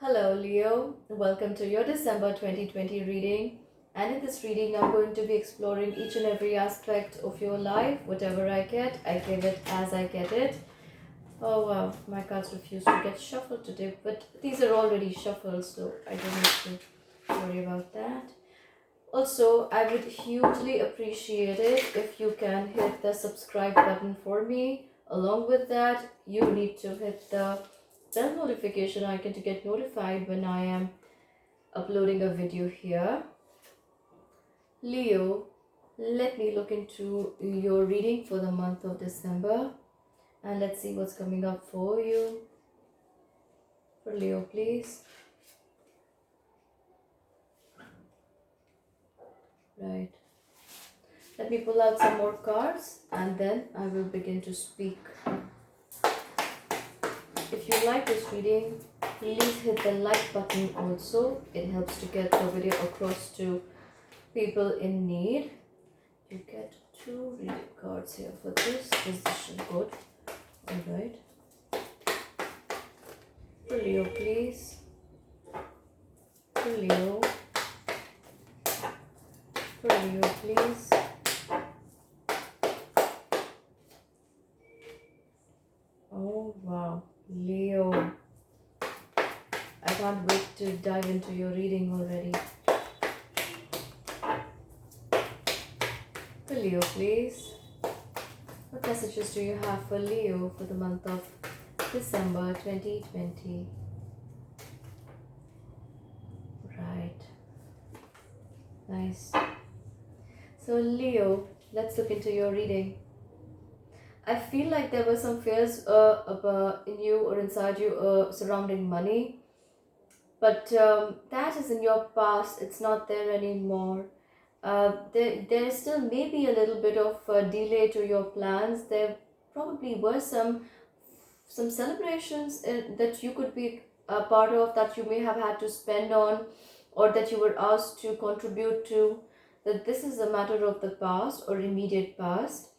Hello Leo, welcome to your December 2020 reading. And in this reading, I'm going to be exploring each and every aspect of your life. Whatever I get, I give it as I get it. Oh wow, my cards refuse to get shuffled today, but these are already shuffled, so I don't need to worry about that. Also, I would hugely appreciate it if you can hit the subscribe button for me. Along with that, you need to hit the bell notification icon to get notified when I am uploading a video here. Leo, let me look into your reading for the month of December and let's see what's coming up for you. For Leo, please. Right. Let me pull out some more cards and then I will begin to speak. If you like this reading, please hit the like button also. It helps to get the video across to people in need. You get 2 reading cards here for this position. Good. Alright. For Leo, please. For Leo. For Leo, please. Oh wow, Leo. I can't wait to dive into your reading already. For Leo, please. What messages do you have for Leo for the month of December 2020? Right. Nice. So Leo, let's look into your reading. I feel like there were some fears in you or inside you surrounding money. But that is in your past. It's not there anymore. There still may be a little bit of delay to your plans. There probably were some celebrations that you could be a part of that you may have had to spend on or that you were asked to contribute to. That this is a matter of the past or immediate past.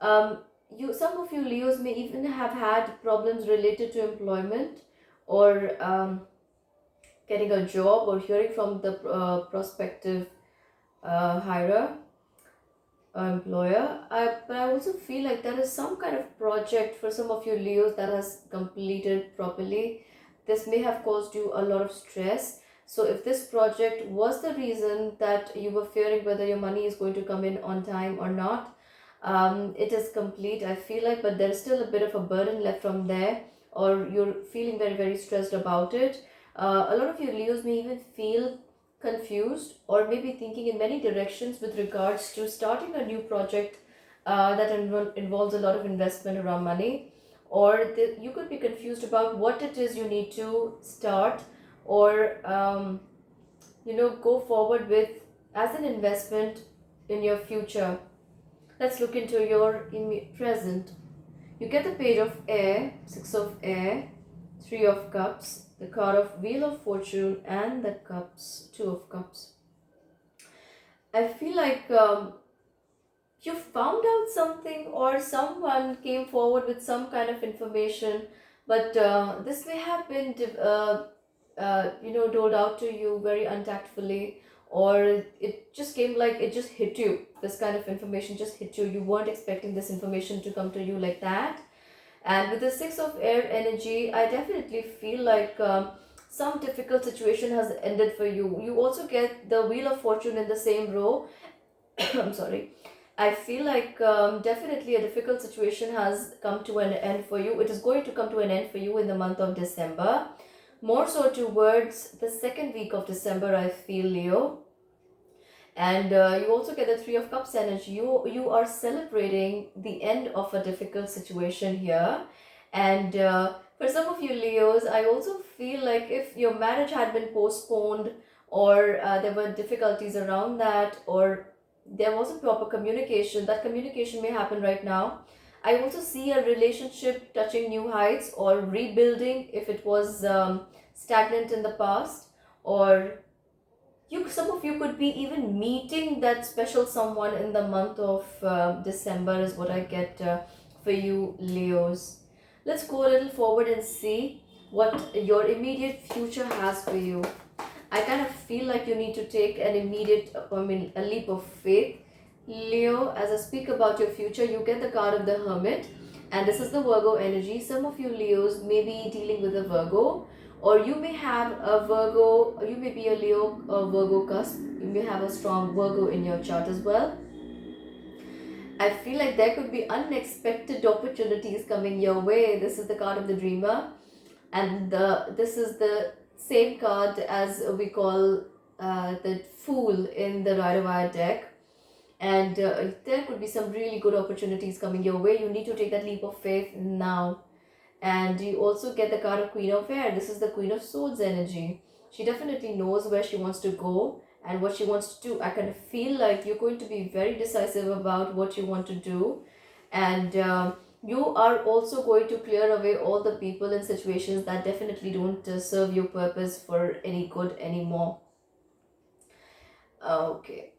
Some of you Leos may even have had problems related to employment or getting a job or hearing from the prospective hirer employer. But I also feel like there is some kind of project for some of you Leos that has completed properly. This may have caused you a lot of stress. So if this project was the reason that you were fearing whether your money is going to come in on time or not, it is complete, I feel like, but there's still a bit of a burden left from there, or you're feeling very, very stressed about it. A lot of you Leos may even feel confused or maybe thinking in many directions with regards to starting a new project that involves a lot of investment around money, or you could be confused about what it is you need to start or go forward with as an investment in your future. Let's look into your present. You get the page of air, 6 of air, 3 of cups, the card of wheel of fortune, and the cups, 2 of cups. I feel like you found out something or someone came forward with some kind of information, but this may have been doled out to you very untactfully, or it just came like it just hit you. This kind of information just hit you. You weren't expecting this information to come to you like that. And with the 6 of air energy, I definitely feel like some difficult situation has ended for you. You also get the wheel of fortune in the same row. I'm sorry. I feel like definitely a difficult situation has come to an end for you. It is going to come to an end for you in the month of December. More so towards the second week of December, I feel, Leo. And you also get the 3 of cups energy. You are celebrating the end of a difficult situation here. And for some of you Leos, I also feel like if your marriage had been postponed, or there were difficulties around that, or there wasn't proper communication, that communication may happen right now. I also see a relationship touching new heights or rebuilding if it was stagnant in the past, or some of you could be even meeting that special someone in the month of December is what I get for you Leos. Let's go a little forward and see what your immediate future has for you. I kind of feel like you need to take an immediate, a leap of faith. Leo, as I speak about your future, you get the card of the Hermit, and this is the Virgo energy. Some of you Leos may be dealing with a Virgo, or you may have a Virgo, or you may be a Leo or Virgo cusp. You may have a strong Virgo in your chart as well. I feel like there could be unexpected opportunities coming your way. This is the card of the Dreamer, and this is the same card as we call the Fool in the Rider-Waite deck. And there could be some really good opportunities coming your way. You need to take that leap of faith now. And you also get the card of Queen of Air. This is the Queen of Swords energy. She definitely knows where she wants to go and what she wants to do. I kind of feel like you're going to be very decisive about what you want to do. And you are also going to clear away all the people and situations that definitely don't serve your purpose for any good anymore. Okay.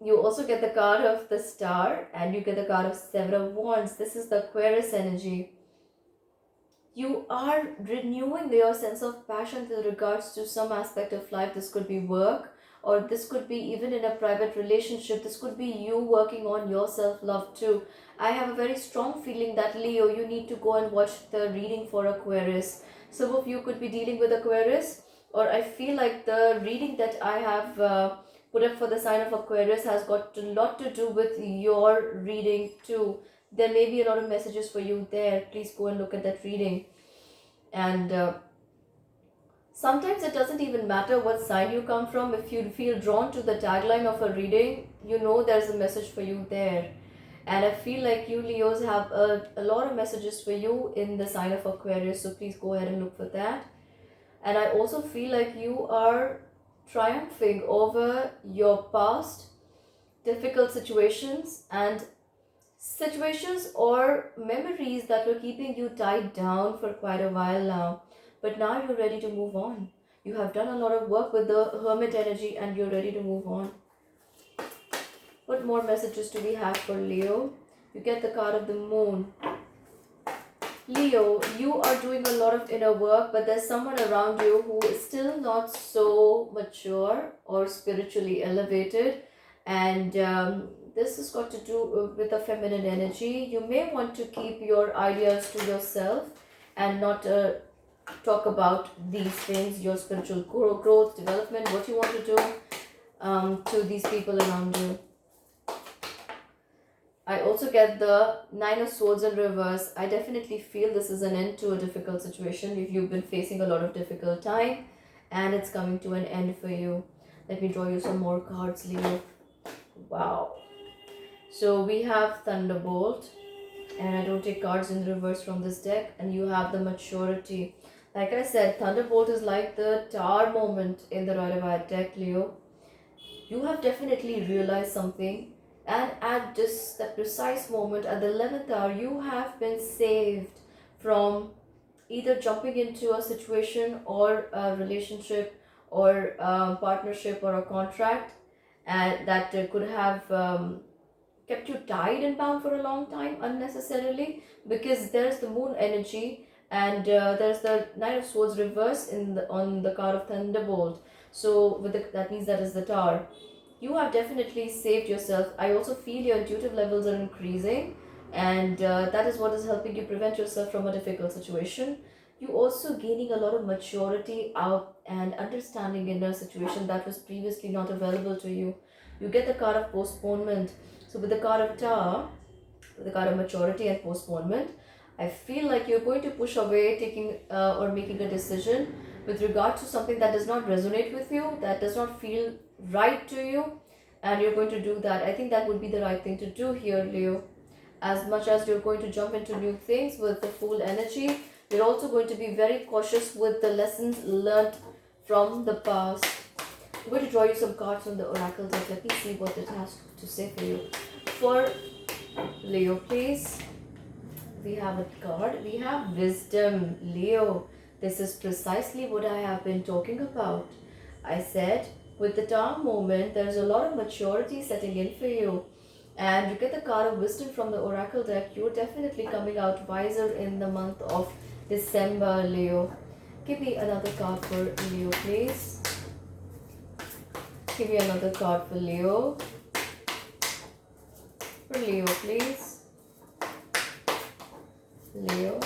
You also get the card of the Star, and you get the card of Seven of Wands. This is the Aquarius energy. You are renewing your sense of passion with regards to some aspect of life. This could be work, or this could be even in a private relationship. This could be you working on your self-love too. I have a very strong feeling that Leo, you need to go and watch the reading for Aquarius. Some of you could be dealing with Aquarius, or I feel like the reading that I have put up for the sign of Aquarius has got a lot to do with your reading too. There may be a lot of messages for you there. Please go and look at that reading. And sometimes it doesn't even matter what sign you come from. If you feel drawn to the tagline of a reading, you know there's a message for you there. And I feel like you Leos have a lot of messages for you in the sign of Aquarius. So please go ahead and look for that. And I also feel like you are triumphing over your past difficult situations and situations or memories that were keeping you tied down for quite a while now. But now you're ready to move on. You have done a lot of work with the Hermit energy and you're ready to move on. What more messages do we have for Leo? You get the card of the Moon. Leo, you are doing a lot of inner work, but there's someone around you who is still not so mature or spiritually elevated. And this has got to do with the feminine energy. You may want to keep your ideas to yourself and not talk about these things, your spiritual growth, development, what you want to do to these people around you. I also get the Nine of Swords in reverse. I definitely feel this is an end to a difficult situation. If you've been facing a lot of difficult time and it's coming to an end for you. Let me draw you some more cards, Leo. Wow. So we have Thunderbolt, and I don't take cards in reverse from this deck, and you have the Maturity. Like I said, Thunderbolt is like the Tower moment in the Rider-Waite deck, Leo. You have definitely realized something, and at just that precise moment, at the 11th hour, you have been saved from either jumping into a situation or a relationship or a partnership or a contract and that could have kept you tied and bound for a long time unnecessarily, because there's the Moon energy and there's the Knight of Swords reverse on the card of Thunderbolt. So that means that is the Tower. You have definitely saved yourself. I also feel your intuitive levels are increasing, and that is what is helping you prevent yourself from a difficult situation. You also gaining a lot of maturity out and understanding in a situation that was previously not available to you. You get the card of postponement. So with the card of Tower, with the card of maturity and postponement, I feel like you're going to push away taking or making a decision with regard to something that does not resonate with you, that does not feel right to you, and you're going to do that. I think that would be the right thing to do here, Leo. As much as you're going to jump into new things with the Fool energy, you're also going to be very cautious with the lessons learned from the past. I'm going to draw you some cards from the Oracle deck. Let me see what it has to say for you. For Leo, please. We have a card. We have Wisdom, Leo. This is precisely what I have been talking about. I said, with the Tower moment, there's a lot of maturity setting in for you. And you get the card of Wisdom from the Oracle deck. You're definitely coming out wiser in the month of December, Leo. Give me another card for Leo, please. Give me another card for Leo. For Leo, please. Leo.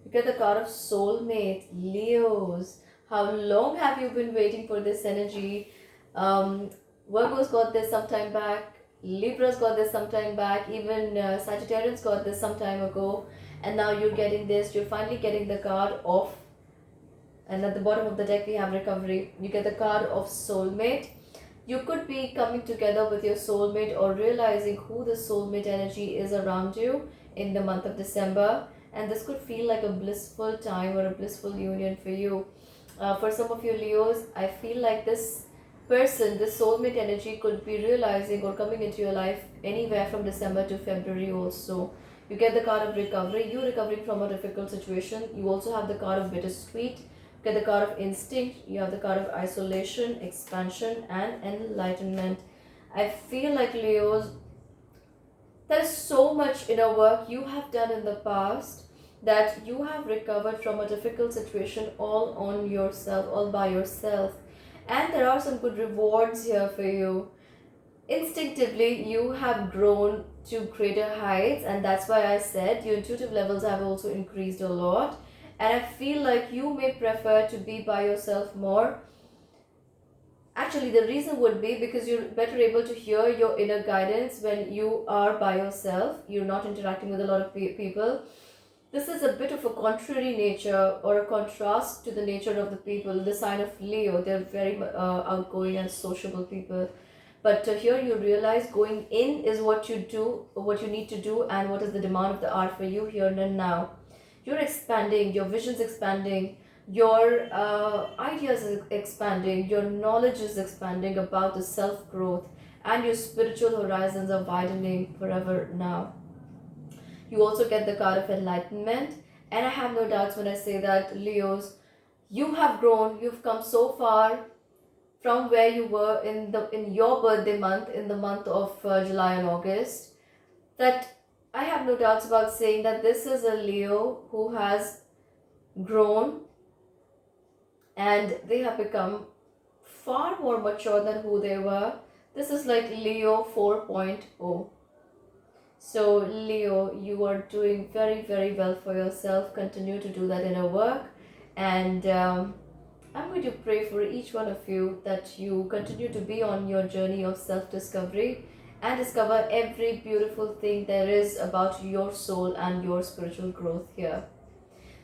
You get the card of soulmate. Leos. How long have you been waiting for this energy? Virgo's got this some time back. Libra's got this some time back. Even Sagittarius got this some time ago. And now you're getting this. You're finally getting the card of, and at the bottom of the deck we have recovery. You get the card of soulmate. You could be coming together with your soulmate or realizing who the soulmate energy is around you in the month of December. And this could feel like a blissful time or a blissful union for you. For some of you Leos, I feel like this person, this soulmate energy could be realizing or coming into your life anywhere from December to February also. You get the card of recovery. You recovering from a difficult situation. You also have the card of bittersweet. You get the card of instinct. You have the card of isolation, expansion, and enlightenment. I feel like Leos, there's so much inner work you have done in the past that you have recovered from a difficult situation all on yourself, all by yourself. And there are some good rewards here for you. Instinctively, you have grown to greater heights, and that's why I said your intuitive levels have also increased a lot. And I feel like you may prefer to be by yourself more. Actually, the reason would be because you're better able to hear your inner guidance when you are by yourself. You're not interacting with a lot of people. This is a bit of a contrary nature or a contrast to the nature of the people. The sign of Leo, they're very outgoing and sociable people. But here you realize going in is what you do, what you need to do, and what is the demand of the art for you here and now. You're expanding, your vision's expanding, your ideas is expanding, your knowledge is expanding about the self-growth, and your spiritual horizons are widening forever now. You also get the card of enlightenment, and I have no doubts when I say that, Leos, you have grown, you've come so far from where you were in your birthday month, in the month of July and August, that I have no doubts about saying that this is a Leo who has grown and they have become far more mature than who they were. This is like Leo 4.0. So Leo, you are doing very, very well for yourself. Continue to do that inner work, and I'm going to pray for each one of you that you continue to be on your journey of self-discovery and discover every beautiful thing there is about your soul and your spiritual growth here.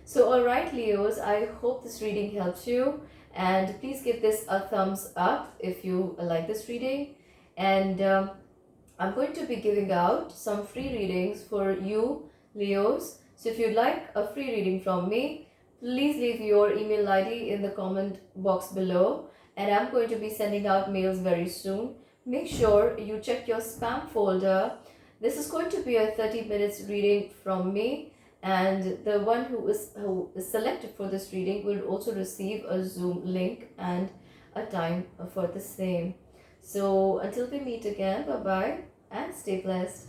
So alright Leos, I hope this reading helped you, and please give this a thumbs up if you like this reading. And I'm going to be giving out some free readings for you Leos. So if you'd like a free reading from me, please leave your email ID in the comment box below, and I'm going to be sending out mails very soon. Make sure you check your spam folder. This is going to be a 30 minutes reading from me, and the one who is selected for this reading will also receive a Zoom link and a time for the same. So until we meet again, bye bye and stay blessed.